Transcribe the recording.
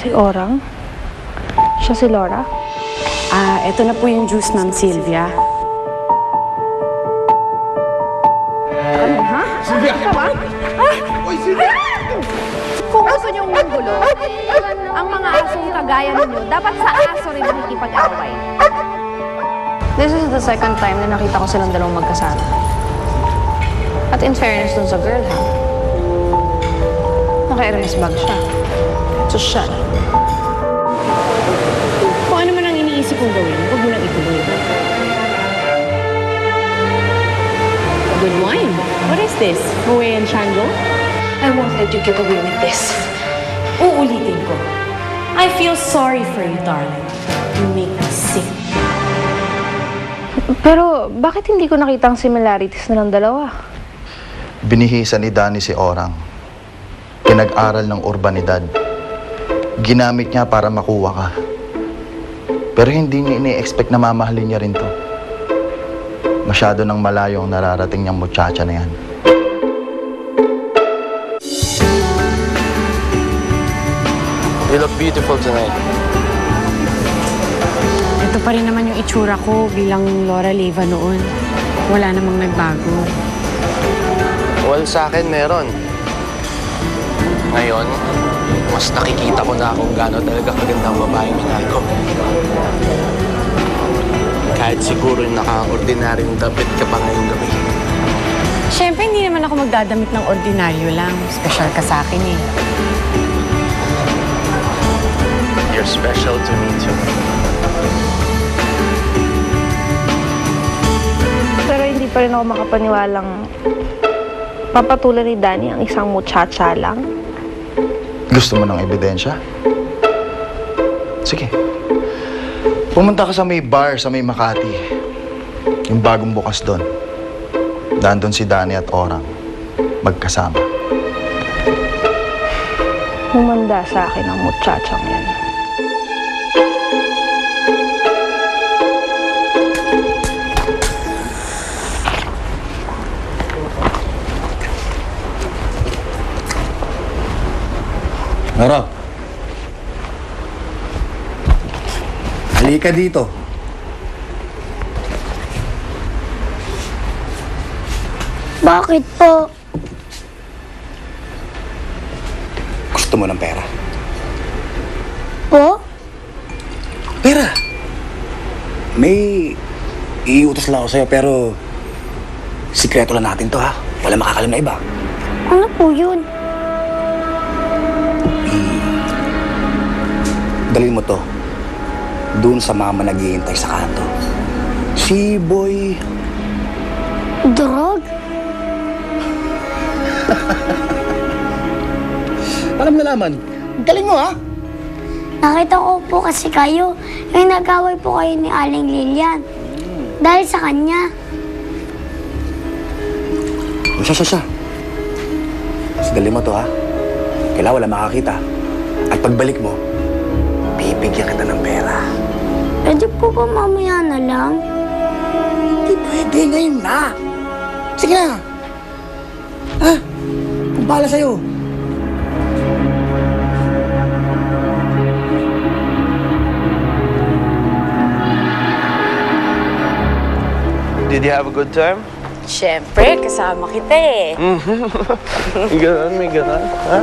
Si Orang? Siya si Laura? Eto na po yung juice, Ma'am Sylvia. Ha? Sylvia! Ka ba? Oy, Sylvia! Kung gusto niyong manggulo, ang mga asong kagaya ninyo, dapat sa aso rin nakikipag-away. This is the second time na nakita ko silang dalawang magkasama. At in fairness dun sa girl, ha? Naka-Hermes bag siya. Sosyal. Kung ano man ang iniisip kong gawin, huwag mo nang ituloy. Good wine. What is this? Moe and Shango? I won't let you get away with this. Uulitin ko. I feel sorry for you, darling. You make me sick. Pero bakit hindi ko nakita ang similarities na ng dalawa? Binihisan ni Danny si Orang. Pinag-aral ng urbanidad. Ginamit niya para makuha ka. Pero hindi niya ini-expect na mamahalin niya rin to. Masyado nang malayo ang nararating niyang muchacha na yan. You look beautiful tonight. Ito pa rin naman yung itsura ko bilang Laura Leyva noon. Wala namang nagbago. Well, sa akin meron. Ngayon, mas nakikita ko na kung gaano talaga kagandang babaeng minahal ko. Kahit siguro naka-ordinaryong damit ka pa ngayong gabi. Siyempre, hindi naman ako magdadamit ng ordinaryo lang. Special ka sa akin eh. You're special to me too. Pero hindi pa rin ako makapaniwalang papatulan ni Danny ang isang muchacha lang. Gusto mo ng ebidensya? Sige. Pumunta ka sa may bar sa may Makati. Yung bagong bukas doon. Nandun si Danny at Orang. Magkasama. Humanda sa akin ang muchachang yan. Nora. Halika dito. Bakit po? Gusto mo ng pera? Po? Pera! May iutos lang ako sa'yo pero sikreto lang natin to ha. Wala makakalam na iba. Ano po yun? Dalhin mo to. Doon sa mama naghihintay sa kanto. Si Boy... Drog? Alam na laman. Galing mo ha? Nakita ko po kasi kayo. Yung nag-away po kayo ni Aling Lilian. Dahil sa kanya. Siya. Dalhin mo to ha. Kailangan wala makakita. At pagbalik mo, bibigyan kita ng pera. Pwede po ba mamaya na lang? Hindi pwede, ngayon na. Sige na. Ha? Kung bahala sa'yo. Did you have a good time? Siyempre, kasama kita eh. May ganon, may ganon. Ha?